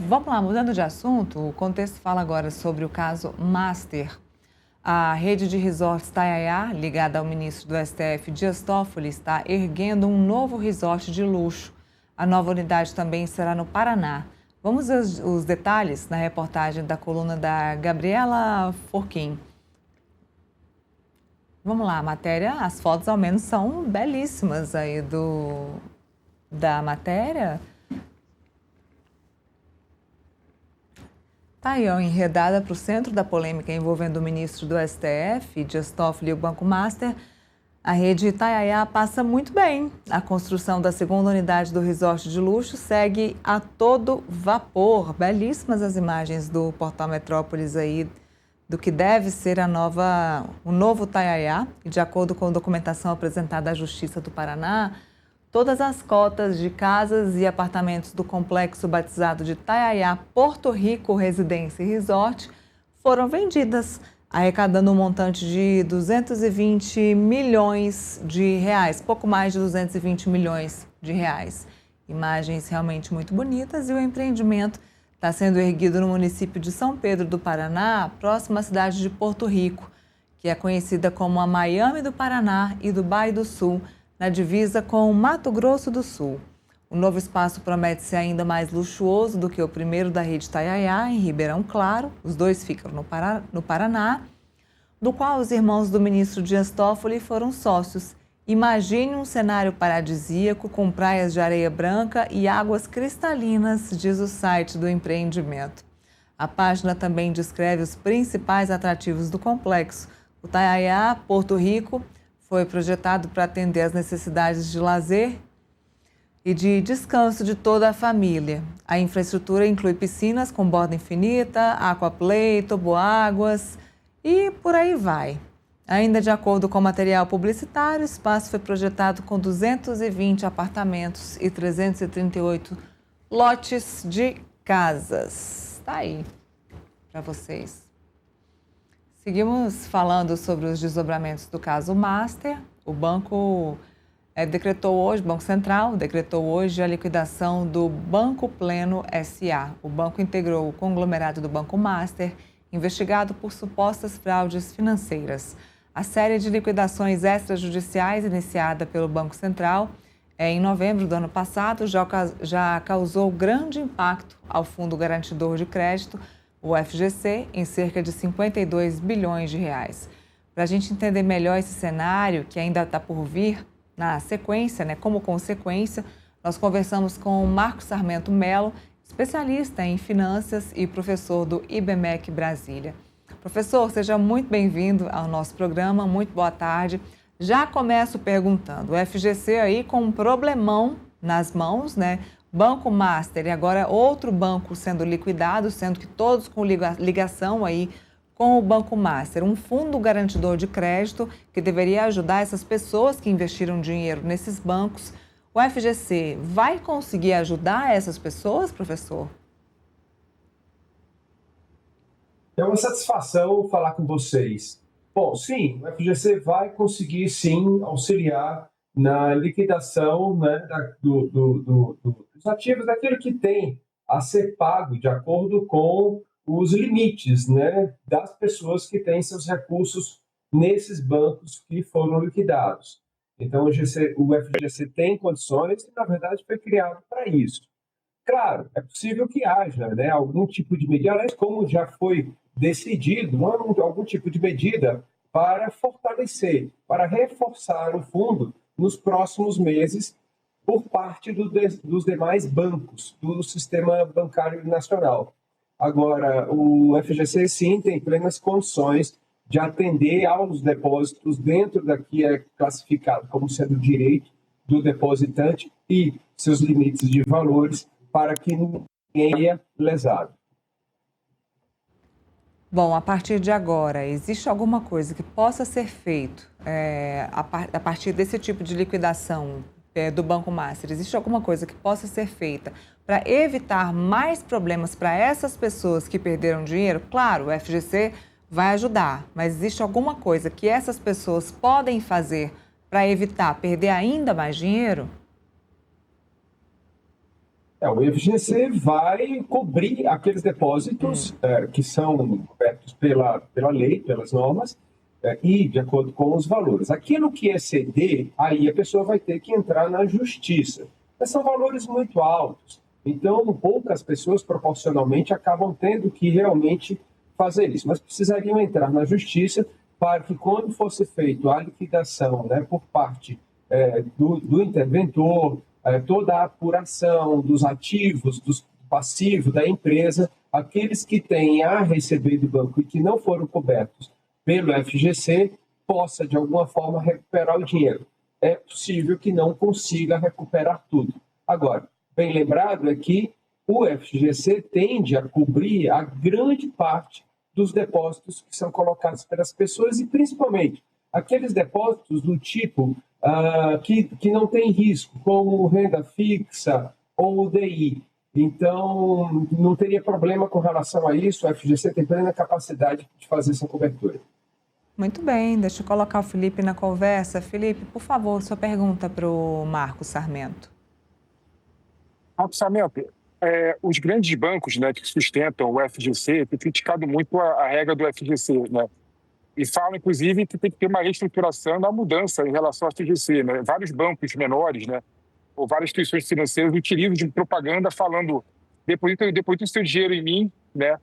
Vamos lá, mudando de assunto, o contexto fala agora sobre o caso Master. A rede de resorts Tayaya, ligada ao ministro do STF, Dias Toffoli, está erguendo um novo resort de luxo. A nova unidade também será no Paraná. Vamos ver os detalhes na reportagem da coluna da Gabriela Forquim. Vamos lá, a matéria, as fotos ao menos são belíssimas aí da matéria. Tá aí, ó, enredada para o centro da polêmica envolvendo o ministro do STF, Dias Toffoli, e o Banco Master, a rede Itaiaia passa muito bem. A construção da segunda unidade do resort de luxo segue a todo vapor. Belíssimas as imagens do portal Metrópolis aí, do que deve ser o novo Itaiaia. E de acordo com a documentação apresentada à Justiça do Paraná, todas as cotas de casas e apartamentos do complexo batizado de Itaiaia Porto Rico Residência e Resort foram vendidas, arrecadando um montante de 220 milhões de reais, pouco mais de 220 milhões de reais. Imagens realmente muito bonitas, e o empreendimento está sendo erguido no município de São Pedro do Paraná, próximo à cidade de Porto Rico, que é conhecida como a Miami do Paraná e Dubai do Sul, na divisa com o Mato Grosso do Sul. O novo espaço promete ser ainda mais luxuoso do que o primeiro da rede Itaiaia, em Ribeirão Claro. Os dois ficam no Paraná, do qual os irmãos do ministro Dias Toffoli foram sócios. Imagine um cenário paradisíaco com praias de areia branca e águas cristalinas, diz o site do empreendimento. A página também descreve os principais atrativos do complexo. O Itaiaia Porto Rico foi projetado para atender às necessidades de lazer e de descanso de toda a família. A infraestrutura inclui piscinas com borda infinita, aquaplay, toboáguas e por aí vai. Ainda de acordo com o material publicitário, o espaço foi projetado com 220 apartamentos e 338 lotes de casas. Está aí para vocês. Seguimos falando sobre os desdobramentos do caso Master. O Banco Central decretou hoje a liquidação do Banco Pleno S.A. O banco integrou o conglomerado do Banco Master, investigado por supostas fraudes financeiras. A série de liquidações extrajudiciais iniciada pelo Banco Central em novembro do ano passado já causou grande impacto ao Fundo Garantidor de Crédito, o FGC, em cerca de 52 bilhões de reais. Para a gente entender melhor esse cenário, que ainda está por vir na sequência, como consequência, nós conversamos com o Marcos Sarmento Melo, especialista em finanças e professor do IBMEC Brasília. Professor, seja muito bem-vindo ao nosso programa, muito boa tarde. Já começo perguntando, o FGC aí com um problemão nas mãos, Banco Master e agora outro banco sendo liquidado, sendo que todos com ligação aí com o Banco Master. Um fundo garantidor de crédito que deveria ajudar essas pessoas que investiram dinheiro nesses bancos. O FGC vai conseguir ajudar essas pessoas, professor? É uma satisfação falar com vocês. Bom, sim, o FGC vai conseguir sim auxiliar na liquidação dos ativos, daquilo que tem a ser pago de acordo com os limites das pessoas que têm seus recursos nesses bancos que foram liquidados. Então, o FGC tem condições e, na verdade, foi criado para isso. Claro, é possível que haja algum tipo de medida, aliás, como já foi decidido, algum tipo de medida para fortalecer, para reforçar o fundo nos próximos meses por parte dos demais bancos do sistema bancário nacional. Agora, o FGC, sim, tem plenas condições de atender aos depósitos dentro da que é classificado como sendo direito do depositante e seus limites de valores para que ninguém tenha lesado. Bom, a partir de agora, existe alguma coisa que possa ser feito a partir desse tipo de liquidação do Banco Master? Existe alguma coisa que possa ser feita para evitar mais problemas para essas pessoas que perderam dinheiro? Claro, o FGC vai ajudar, mas existe alguma coisa que essas pessoas podem fazer para evitar perder ainda mais dinheiro? O FGC vai cobrir aqueles depósitos que são cobertos pela lei, pelas normas, e de acordo com os valores. Aquilo que exceder, aí a pessoa vai ter que entrar na justiça. Mas são valores muito altos. Então, poucas pessoas, proporcionalmente, acabam tendo que realmente fazer isso. Mas precisariam entrar na justiça para que, quando fosse feita a liquidação, né, por parte do interventor, toda a apuração dos ativos, do passivo da empresa, aqueles que têm a receber do banco e que não foram cobertos pelo FGC, possa, de alguma forma, recuperar o dinheiro. É possível que não consiga recuperar tudo. Agora, bem lembrado é que o FGC tende a cobrir a grande parte dos depósitos que são colocados pelas pessoas e, principalmente, aqueles depósitos do tipo que não tem risco, como renda fixa ou UDI. Então, não teria problema com relação a isso, o FGC tem plena capacidade de fazer essa cobertura. Muito bem, deixa eu colocar o Felipe na conversa. Felipe, por favor, sua pergunta para o Marcos Sarmento. Marcos Sarmento, os grandes bancos, né, que sustentam o FGC têm criticado muito a regra do FGC, né? E falam, inclusive, que tem que ter uma reestruturação, uma mudança em relação ao FGC, né? Vários bancos menores, né, ou várias instituições financeiras utilizam de propaganda falando deposita o seu dinheiro em mim, né?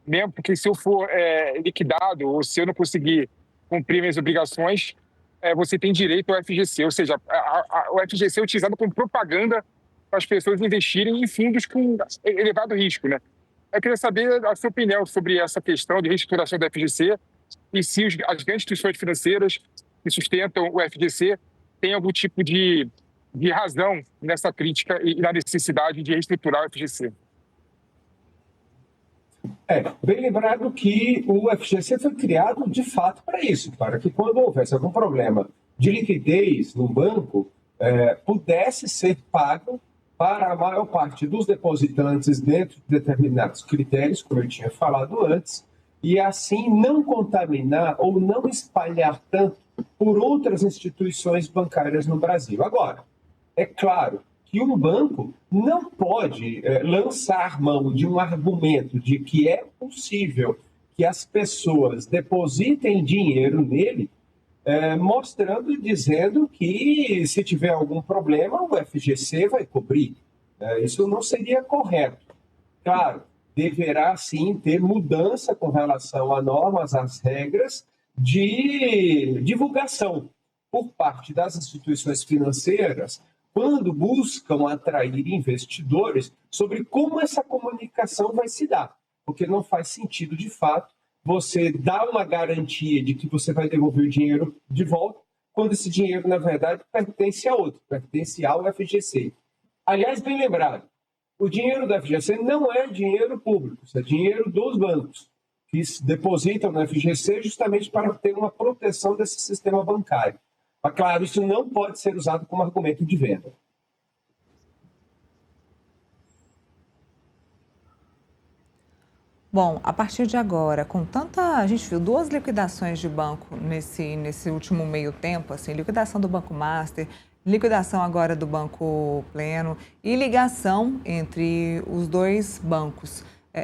Mesmo porque se eu for liquidado ou se eu não conseguir cumprir minhas obrigações, você tem direito ao FGC. Ou seja, o FGC é utilizado como propaganda para as pessoas investirem em fundos com elevado risco, né? Eu queria saber a sua opinião sobre essa questão de reestruturação do FGC e se as grandes instituições financeiras que sustentam o FGC têm algum tipo de razão nessa crítica e na necessidade de reestruturar o FGC. Bem lembrado que o FGC foi criado de fato para isso, para que quando houvesse algum problema de liquidez no banco, pudesse ser pago para a maior parte dos depositantes dentro de determinados critérios, como eu tinha falado antes, e assim não contaminar ou não espalhar tanto por outras instituições bancárias no Brasil. Agora, é claro que um banco não pode lançar mão de um argumento de que é possível que as pessoas depositem dinheiro nele, mostrando e dizendo que se tiver algum problema, o FGC vai cobrir. Isso não seria correto. Claro, deverá sim ter mudança com relação a normas, às regras de divulgação por parte das instituições financeiras quando buscam atrair investidores sobre como essa comunicação vai se dar. Porque não faz sentido, de fato, você dar uma garantia de que você vai devolver o dinheiro de volta, quando esse dinheiro, na verdade, pertence a outro, pertence ao FGC. Aliás, bem lembrado, o dinheiro do FGC não é dinheiro público, isso é dinheiro dos bancos, que depositam no FGC justamente para ter uma proteção desse sistema bancário. Mas, claro, isso não pode ser usado como argumento de venda. Bom, a partir de agora, a gente viu 2 liquidações de banco nesse último meio tempo, assim, liquidação do Banco Master, liquidação agora do Banco Pleno e ligação entre os 2 bancos.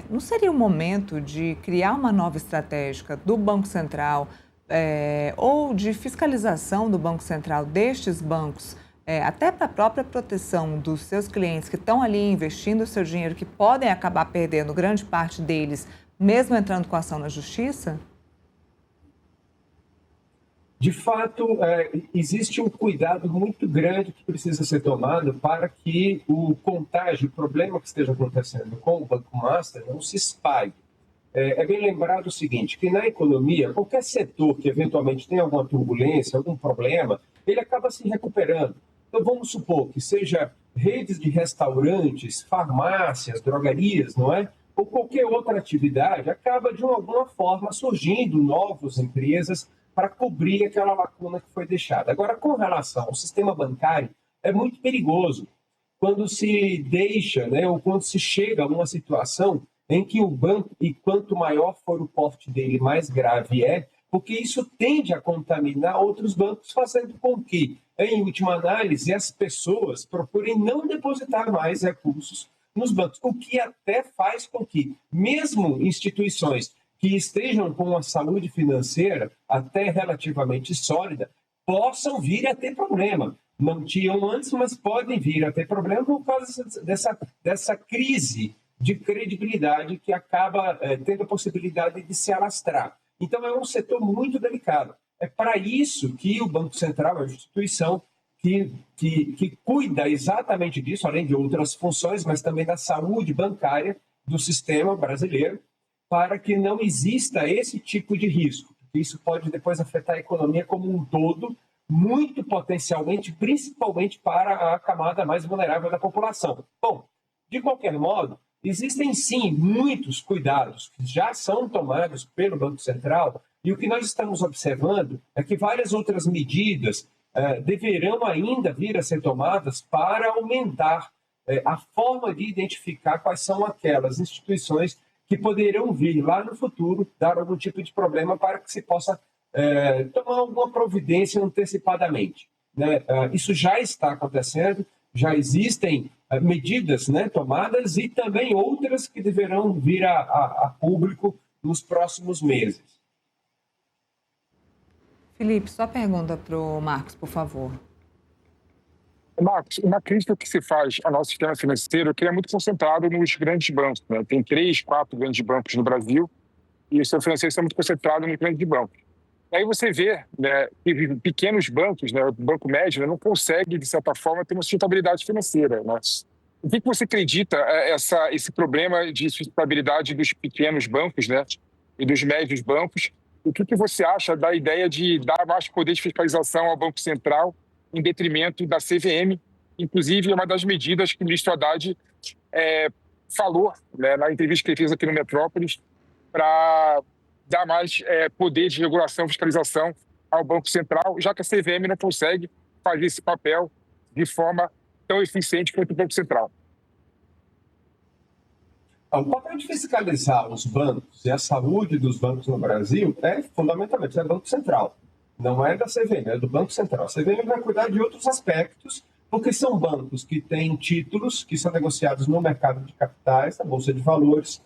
Não seria o momento de criar uma nova estratégia do Banco Central ou de fiscalização do Banco Central destes bancos, até para a própria proteção dos seus clientes que estão ali investindo o seu dinheiro, que podem acabar perdendo grande parte deles, mesmo entrando com ação na justiça? De fato, existe um cuidado muito grande que precisa ser tomado para que o contágio, o problema que esteja acontecendo com o Banco Master não se espalhe. É bem lembrado o seguinte, que na economia, qualquer setor que eventualmente tenha alguma turbulência, algum problema, ele acaba se recuperando. Então, vamos supor que seja redes de restaurantes, farmácias, drogarias, não é? Ou qualquer outra atividade, acaba de alguma forma surgindo novas empresas para cobrir aquela lacuna que foi deixada. Agora, com relação ao sistema bancário, é muito perigoso quando se deixa, né, ou quando se chega a uma situação em que o banco, e quanto maior for o porte dele, mais grave é, porque isso tende a contaminar outros bancos, fazendo com que, em última análise, as pessoas procurem não depositar mais recursos nos bancos, o que até faz com que, mesmo instituições que estejam com uma saúde financeira até relativamente sólida, possam vir a ter problema. Não tinham antes, mas podem vir a ter problema por causa dessa crise de credibilidade que acaba tendo a possibilidade de se alastrar. Então, é um setor muito delicado. É para isso que o Banco Central é uma instituição que cuida exatamente disso, além de outras funções, mas também da saúde bancária do sistema brasileiro, para que não exista esse tipo de risco. Isso pode depois afetar a economia como um todo, muito potencialmente, principalmente para a camada mais vulnerável da população. Bom, de qualquer modo, existem sim muitos cuidados que já são tomados pelo Banco Central, e o que nós estamos observando é que várias outras medidas deverão ainda vir a ser tomadas para aumentar a forma de identificar quais são aquelas instituições que poderão vir lá no futuro dar algum tipo de problema para que se possa tomar alguma providência antecipadamente. Né? Isso já está acontecendo, já existem medidas, né, tomadas e também outras que deverão vir a público nos próximos meses. Felipe, sua pergunta para o Marcos, por favor. Marcos, uma crítica que se faz ao nosso sistema financeiro é que ele é muito concentrado nos grandes bancos. Né? Tem 3, 4 grandes bancos no Brasil e o sistema financeiro está muito concentrado nos grandes bancos. Aí você vê, né, que pequenos bancos, né, o banco médio, né, não consegue, de certa forma, ter uma sustentabilidade financeira. Né? O que você acredita esse problema de sustentabilidade dos pequenos bancos, né, e dos médios bancos? O que você acha da ideia de dar mais poder de fiscalização ao Banco Central em detrimento da CVM? Inclusive, é uma das medidas que o ministro Haddad falou, né, na entrevista que ele fez aqui no Metrópolis, para dar mais poder de regulação e fiscalização ao Banco Central, já que a CVM não consegue fazer esse papel de forma tão eficiente quanto o Banco Central. O papel de fiscalizar os bancos e a saúde dos bancos no Brasil é fundamentalmente do Banco Central. Não é da CVM, é do Banco Central. A CVM vai cuidar de outros aspectos, porque são bancos que têm títulos que são negociados no mercado de capitais, na Bolsa de Valores,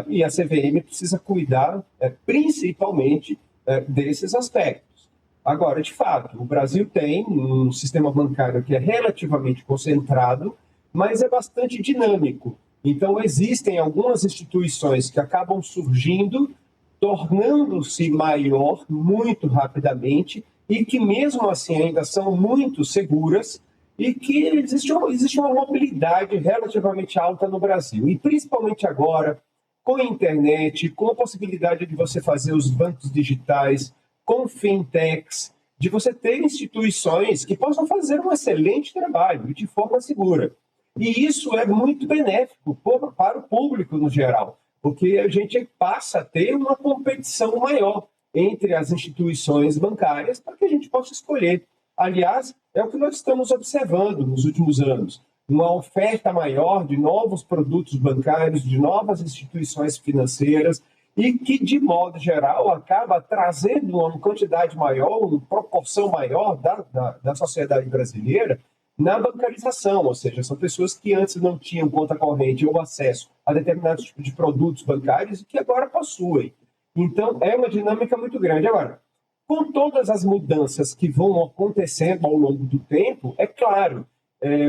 e a CVM precisa cuidar principalmente desses aspectos. Agora, de fato, o Brasil tem um sistema bancário que é relativamente concentrado, mas é bastante dinâmico. Então, existem algumas instituições que acabam surgindo, tornando-se maior muito rapidamente e que, mesmo assim, ainda são muito seguras e que existe uma mobilidade relativamente alta no Brasil. E, principalmente agora, com a internet, com a possibilidade de você fazer os bancos digitais, com fintechs, de você ter instituições que possam fazer um excelente trabalho e de forma segura. E isso é muito benéfico para o público no geral, porque a gente passa a ter uma competição maior entre as instituições bancárias para que a gente possa escolher. Aliás, é o que nós estamos observando nos últimos anos, uma oferta maior de novos produtos bancários, de novas instituições financeiras, e que, de modo geral, acaba trazendo uma quantidade maior, uma proporção maior da sociedade brasileira na bancarização, ou seja, são pessoas que antes não tinham conta corrente ou acesso a determinados tipos de produtos bancários e que agora possuem. Então, é uma dinâmica muito grande. Agora, com todas as mudanças que vão acontecendo ao longo do tempo, é claro,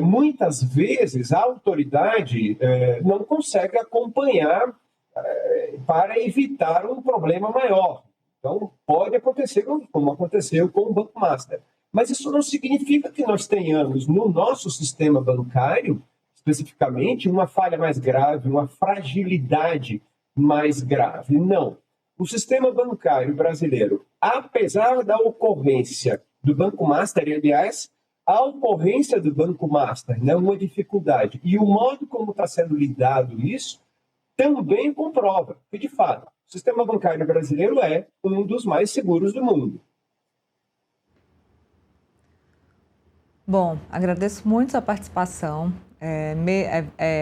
muitas vezes a autoridade não consegue acompanhar para evitar um problema maior. Então, pode acontecer como aconteceu com o Banco Master. Mas isso não significa que nós tenhamos no nosso sistema bancário, especificamente, uma falha mais grave, uma fragilidade mais grave. Não. O sistema bancário brasileiro, apesar da ocorrência do Banco Master, e, aliás, a ocorrência do Banco Master é uma dificuldade, e o modo como está sendo lidado isso também comprova que, de fato, o sistema bancário brasileiro é um dos mais seguros do mundo. Bom, agradeço muito sua participação.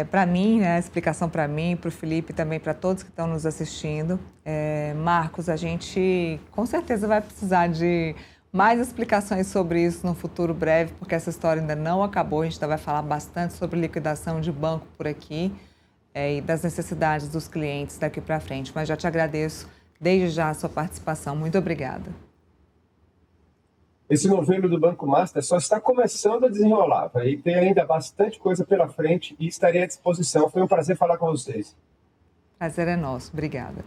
Para mim, né, a explicação para mim, para o Felipe e também para todos que estão nos assistindo. Marcos, a gente com certeza vai precisar de Mais explicações sobre isso no futuro breve, porque essa história ainda não acabou. A gente ainda vai falar bastante sobre liquidação de banco por aqui e das necessidades dos clientes daqui para frente. Mas já te agradeço desde já a sua participação. Muito obrigada. Esse novelo do Banco Master só está começando a desenrolar. E tem ainda bastante coisa pela frente e estarei à disposição. Foi um prazer falar com vocês. Prazer é nosso. Obrigada.